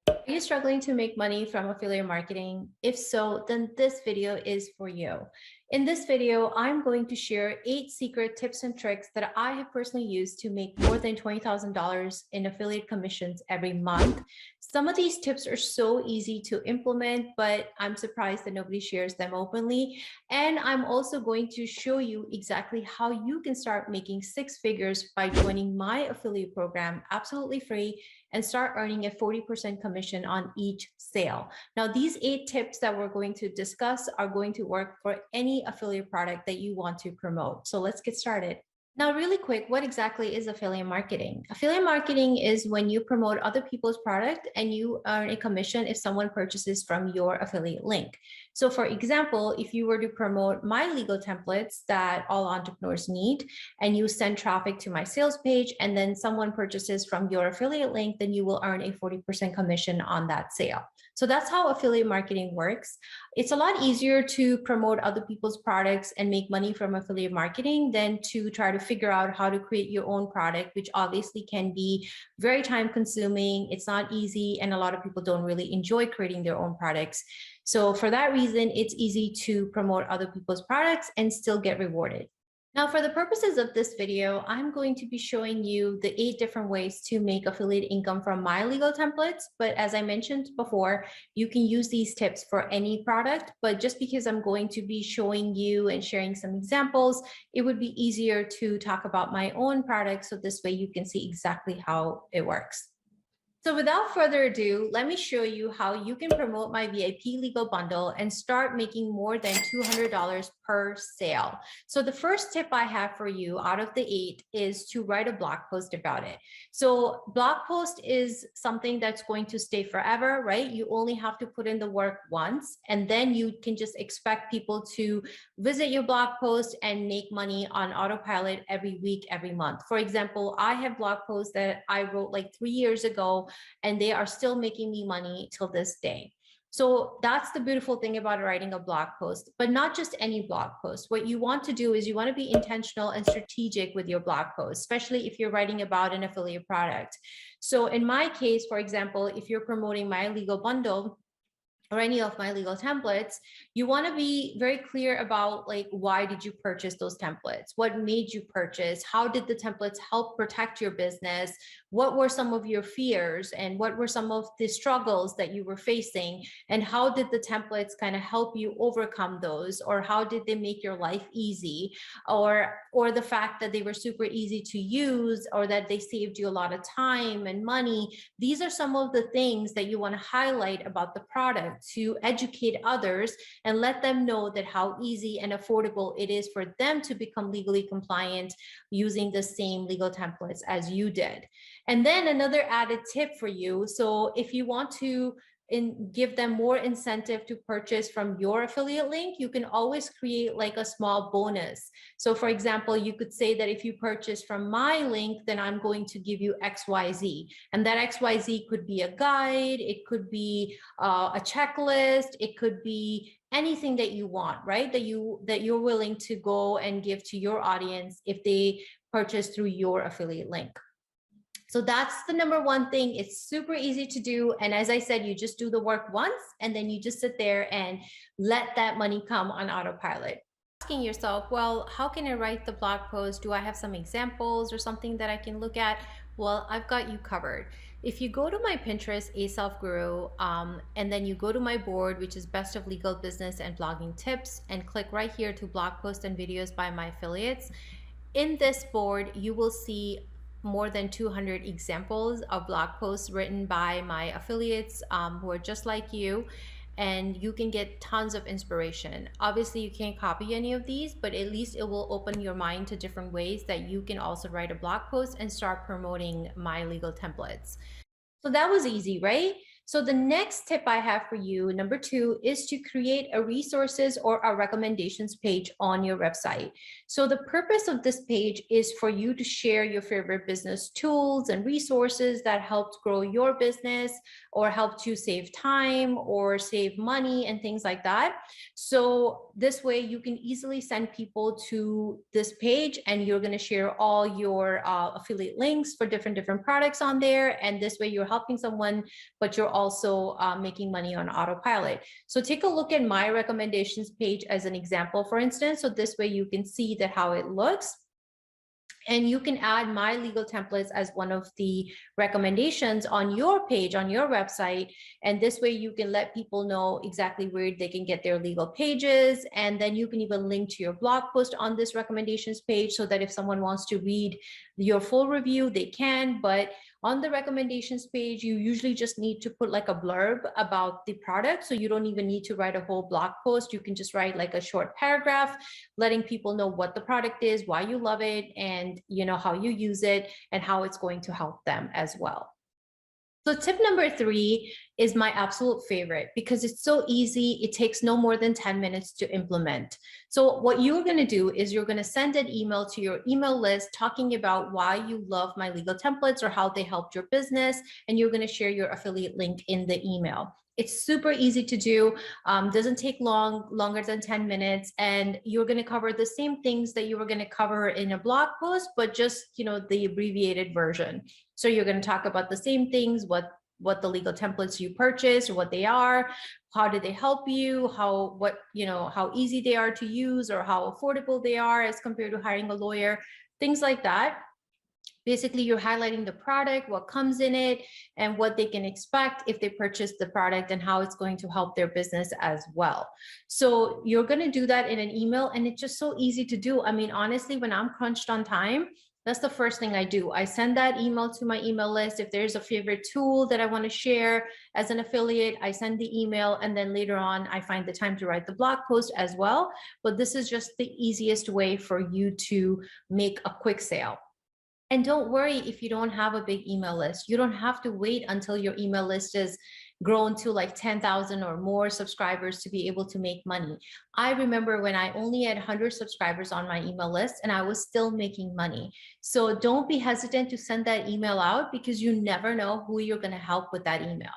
Are you struggling to make money from affiliate marketing? If so, then this video is for you. In this video, I'm going to share 8 secret tips and tricks that I have personally used to make more than $20,000 in affiliate commissions every month. Some of these tips are so easy to implement, but I'm surprised that nobody shares them openly. And I'm also going to show you exactly how you can start making 6 figures by joining my affiliate program absolutely free and start earning a 40% commission on each sale. Now, these 8 tips that we're going to discuss are going to work for any affiliate product that you want to promote. So let's get started. Now, really quick, what exactly is affiliate marketing? Affiliate marketing is when you promote other people's product and you earn a commission if someone purchases from your affiliate link. So for example, if you were to promote my legal templates that all entrepreneurs need, and you send traffic to my sales page, and then someone purchases from your affiliate link, then you will earn a 40% commission on that sale. So that's how affiliate marketing works. It's a lot easier to promote other people's products and make money from affiliate marketing than to try to figure out how to create your own product, which obviously can be very time consuming. It's not easy, and a lot of people don't really enjoy creating their own products. So for that reason, it's easy to promote other people's products and still get rewarded. Now, for the purposes of this video, I'm going to be showing you the 8 different ways to make affiliate income from my legal templates. But as I mentioned before, you can use these tips for any product. But just because I'm going to be showing you and sharing some examples, it would be easier to talk about my own product. So this way you can see exactly how it works. So without further ado, let me show you how you can promote my VIP legal bundle and start making more than $200 per sale. So the first tip I have for you out of the 8 is to write a blog post about it. So blog post is something that's going to stay forever, right? You only have to put in the work once, and then you can just expect people to visit your blog post and make money on autopilot every week, every month. For example, I have blog posts that I wrote like 3 years ago, and they are still making me money till this day. So that's the beautiful thing about writing a blog post, but not just any blog post. What you want to do is you want to be intentional and strategic with your blog post, especially if you're writing about an affiliate product. So in my case, for example, if you're promoting my legal bundle or any of my legal templates, you want to be very clear about like, why did you purchase those templates? What made you purchase? How did the templates help protect your business? What were some of your fears, and what were some of the struggles that you were facing? And how did the templates kind of help you overcome those? Or how did they make your life easy? Or the fact that they were super easy to use, or that they saved you a lot of time and money. These are some of the things that you want to highlight about the product to educate others and let them know that how easy and affordable it is for them to become legally compliant using the same legal templates as you did. And then another added tip for you. So if you want to give them more incentive to purchase from your affiliate link, you can always create like a small bonus. So for example, you could say that if you purchase from my link, then I'm going to give you XYZ. And that XYZ could be a guide, it could be a checklist, it could be anything that you want, right? That you're willing to go and give to your audience if they purchase through your affiliate link. So that's the number one thing. It's super easy to do. And as I said, you just do the work once, and then you just sit there and let that money come on autopilot. Asking yourself, well, how can I write the blog post? Do I have some examples or something that I can look at? Well, I've got you covered. If you go to my Pinterest, A Self Guru, and then you go to my board, which is Best of Legal Business and Blogging Tips, and click right here to blog posts and videos by my affiliates. In this board, you will see more than 200 examples of blog posts written by my affiliates who are just like you, and you can get tons of inspiration. Obviously, you can't copy any of these, but at least it will open your mind to different ways that you can also write a blog post and start promoting my legal templates. So that was easy, right? So the next tip I have for you, number 2, is to create a resources or a recommendations page on your website. So the purpose of this page is for you to share your favorite business tools and resources that helped grow your business or helped you save time or save money and things like that. So this way you can easily send people to this page, and you're going to share all your affiliate links for different products on there. And this way you're helping someone, but you're also making money on autopilot. So take a look at my recommendations page as an example, for instance. So this way you can see that how it looks. And you can add my legal templates as one of the recommendations on your page, on your website. And this way you can let people know exactly where they can get their legal pages. And then you can even link to your blog post on this recommendations page, so that if someone wants to read your full review, they can. But on the recommendations page, you usually just need to put like a blurb about the product. So you don't even need to write a whole blog post. You can just write like a short paragraph, letting people know what the product is, why you love it, and how you use it, and how it's going to help them as well. So tip number 3 is my absolute favorite because it's so easy. It takes no more than 10 minutes to implement. So what you're going to do is you're going to send an email to your email list talking about why you love my legal templates or how they helped your business, and you're going to share your affiliate link in the email. It's super easy to do, doesn't take longer than 10 minutes, and you're going to cover the same things that you were going to cover in a blog post, but just, the abbreviated version. So you're going to talk about the same things, what the legal templates you purchased, or what they are, how did they help you, how easy they are to use, or how affordable they are as compared to hiring a lawyer, things like that. Basically, you're highlighting the product, what comes in it, and what they can expect if they purchase the product, and how it's going to help their business as well. So you're going to do that in an email, and it's just so easy to do. I mean, honestly, when I'm crunched on time, that's the first thing I do. I send that email to my email list. If there's a favorite tool that I want to share as an affiliate, I send the email, and then later on, I find the time to write the blog post as well. But this is just the easiest way for you to make a quick sale. And don't worry if you don't have a big email list. You don't have to wait until your email list is grown to like 10,000 or more subscribers to be able to make money. I remember when I only had 100 subscribers on my email list, and I was still making money. So don't be hesitant to send that email out, because you never know who you're going to help with that email.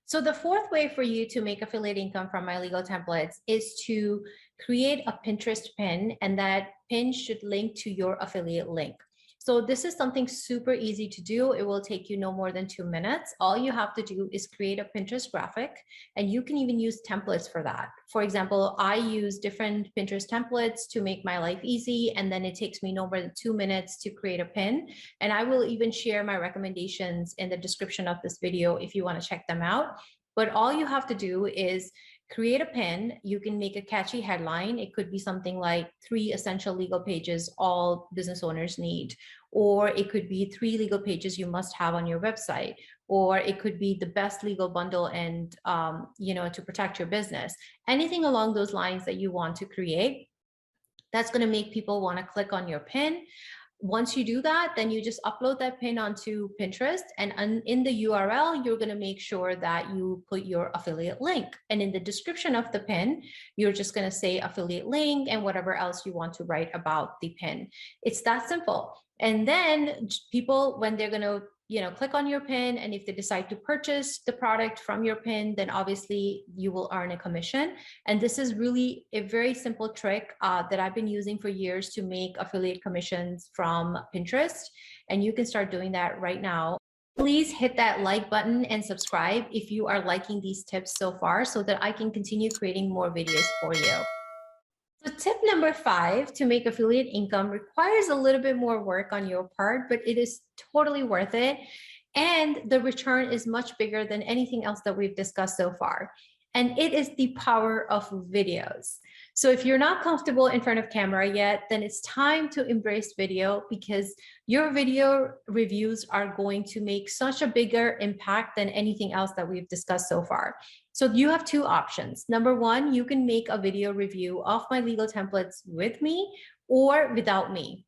So the fourth way for you to make affiliate income from my legal templates is to create a Pinterest pin, and that pin should link to your affiliate link. So this is something super easy to do. It will take you no more than 2 minutes. All you have to do is create a Pinterest graphic, and you can even use templates for that. For example, I use different Pinterest templates to make my life easy, and then it takes me no more than 2 minutes to create a pin. And I will even share my recommendations in the description of this video if you want to check them out. But all you have to do is create a pin. You can make a catchy headline. It could be something like 3 essential legal pages all business owners need, or it could be 3 legal pages you must have on your website, or it could be the best legal bundle and to protect your business. Anything along those lines that you want to create, that's going to make people want to click on your pin. Once you do that, then you just upload that pin onto Pinterest, and in the URL, you're going to make sure that you put your affiliate link. And in the description of the pin, you're just going to say affiliate link and whatever else you want to write about the pin. It's that simple. And then people, when they're going to click on your pin, and if they decide to purchase the product from your pin, then obviously you will earn a commission. And this is really a very simple trick that I've been using for years to make affiliate commissions from Pinterest. And you can start doing that right now. Please hit that like button and subscribe if you are liking these tips so far, so that I can continue creating more videos for you. So tip number 5 to make affiliate income requires a little bit more work on your part, but it is totally worth it. And the return is much bigger than anything else that we've discussed so far. And it is the power of videos. So if you're not comfortable in front of camera yet, then it's time to embrace video, because your video reviews are going to make such a bigger impact than anything else that we've discussed so far. So you have 2 options. Number 1, you can make a video review of my legal templates with me or without me.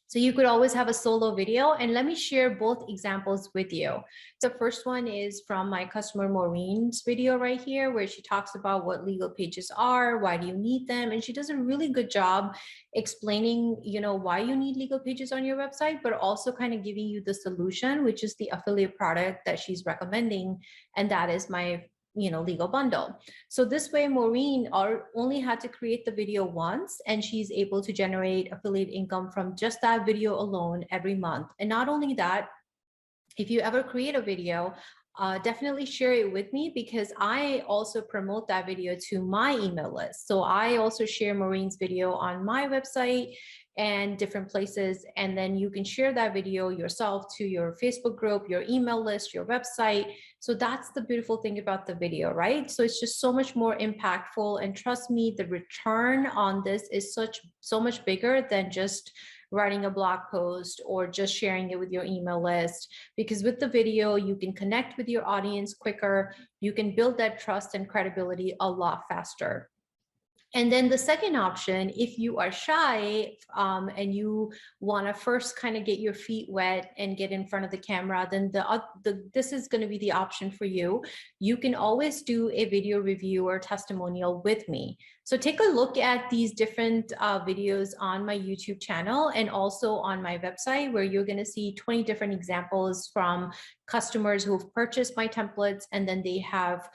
So you could always have a solo video, and let me share both examples with you. The first one is from my customer Maureen's video right here, where she talks about what legal pages are, why do you need them? And she does a really good job explaining, why you need legal pages on your website, but also kind of giving you the solution, which is the affiliate product that she's recommending. And that is my legal bundle. So this way, Maureen only had to create the video once, and she's able to generate affiliate income from just that video alone every month. And not only that, if you ever create a video, definitely share it with me, because I also promote that video to my email list. So I also share Maureen's video on my website and different places. And then you can share that video yourself to your Facebook group, your email list, your website. So that's the beautiful thing about the video, right? So it's just so much more impactful. And trust me, the return on this is so much bigger than just writing a blog post or just sharing it with your email list. Because with the video, you can connect with your audience quicker. You can build that trust and credibility a lot faster. And then the second option, if you are shy and you want to first kind of get your feet wet and get in front of the camera, then this is going to be the option for you. You can always do a video review or testimonial with me. So take a look at these different videos on my YouTube channel and also on my website, where you're going to see 20 different examples from customers who've purchased my templates and then they have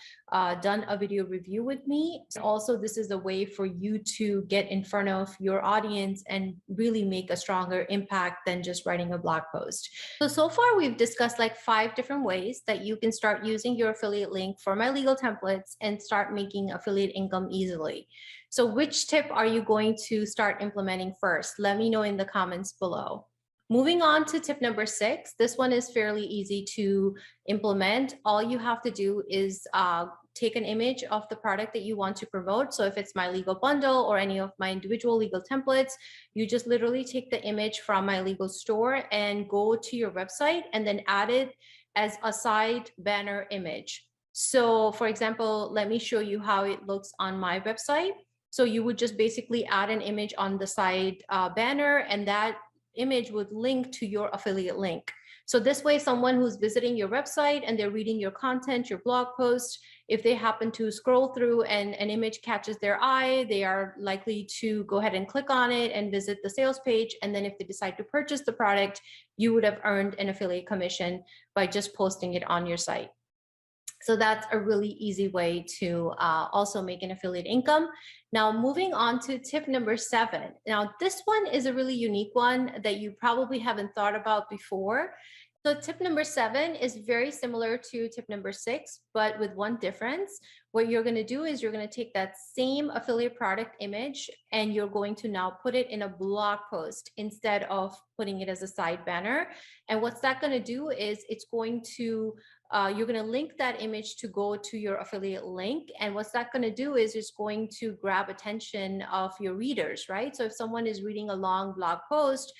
done a video review with me. Also, this is a way for you to get in front of your audience and really make a stronger impact than just writing a blog post. So far we've discussed like 5 different ways that you can start using your affiliate link for my legal templates and start making affiliate income easily. So which tip are you going to start implementing first? Let me know in the comments below. Moving on to tip number 6, this one is fairly easy to implement. All you have to do is take an image of the product that you want to promote. So if it's my legal bundle or any of my individual legal templates, you just literally take the image from my legal store and go to your website and then add it as a side banner image. So for example, let me show you how it looks on my website. So you would just basically add an image on the side banner, and that image would link to your affiliate link. So this way, someone who's visiting your website and they're reading your content, your blog post, if they happen to scroll through and an image catches their eye, they are likely to go ahead and click on it and visit the sales page. And then if they decide to purchase the product, you would have earned an affiliate commission by just posting it on your site. So that's a really easy way to also make an affiliate income. Now, moving on to tip number 7. Now, this one is a really unique one that you probably haven't thought about before. So tip number 7 is very similar to tip number 6, but with one difference. What you're going to do is you're going to take that same affiliate product image and you're going to now put it in a blog post instead of putting it as a side banner. And what's that going to do is it's going to you're going to link that image to go to your affiliate link. And what's that going to do is it's going to grab attention of your readers, right? So if someone is reading a long blog post,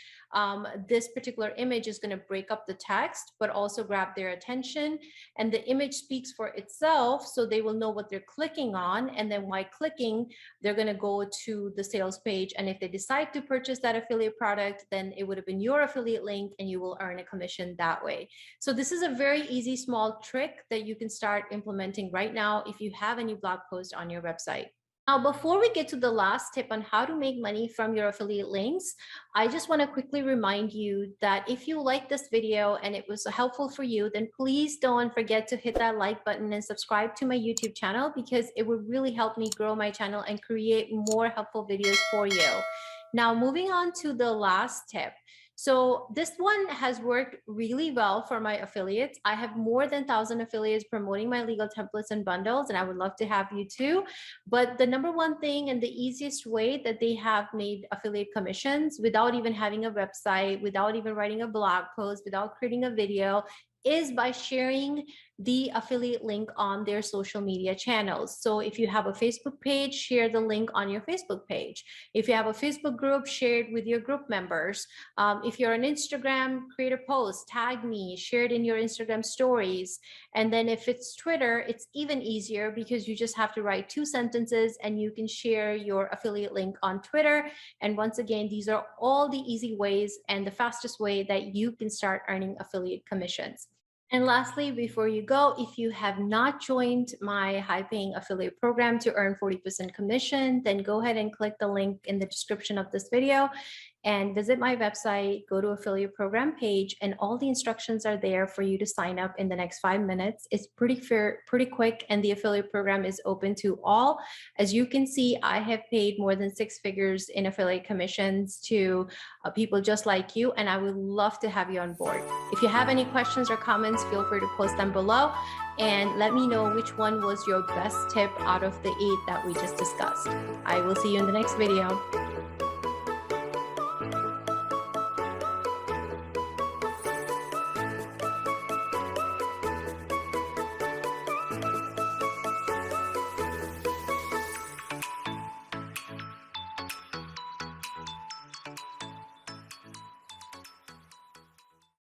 this particular image is going to break up the text, but also grab their attention. And the image speaks for itself, so they will know what they're clicking on. And then while clicking, they're going to go to the sales page. And if they decide to purchase that affiliate product, then it would have been your affiliate link and you will earn a commission that way. So this is a very easy, small trick that you can start implementing right now if you have any blog post on your website. Now, before we get to the last tip on how to make money from your affiliate links, I just want to quickly remind you that if you like this video and it was helpful for you, then please don't forget to hit that like button and subscribe to my YouTube channel, because it would really help me grow my channel and create more helpful videos for you. Now, moving on to the last tip. So this one has worked really well for my affiliates. I have more than 1,000 affiliates promoting my legal templates and bundles, and I would love to have you too. But the number one thing and the easiest way that they have made affiliate commissions without even having a website, without even writing a blog post, without creating a video, is by sharing the affiliate link on their social media channels. So if you have a Facebook page, share the link on your Facebook page. If you have a Facebook group, share it with your group members. If you're on Instagram, create a post, tag me, share it in your Instagram stories. And then if it's Twitter, it's even easier because you just have to write 2 sentences and you can share your affiliate link on Twitter. And once again, these are all the easy ways and the fastest way that you can start earning affiliate commissions. And lastly, before you go, if you have not joined my high paying affiliate program to earn 40% commission, then go ahead and click the link in the description of this video and visit my website, go to affiliate program page, and all the instructions are there for you to sign up in the next 5 minutes. It's pretty fair, pretty quick, and the affiliate program is open to all. As you can see, I have paid more than 6 figures in affiliate commissions to people just like you, and I would love to have you on board. If you have any questions or comments, feel free to post them below and let me know which one was your best tip out of the 8 that we just discussed. I will see you in the next video.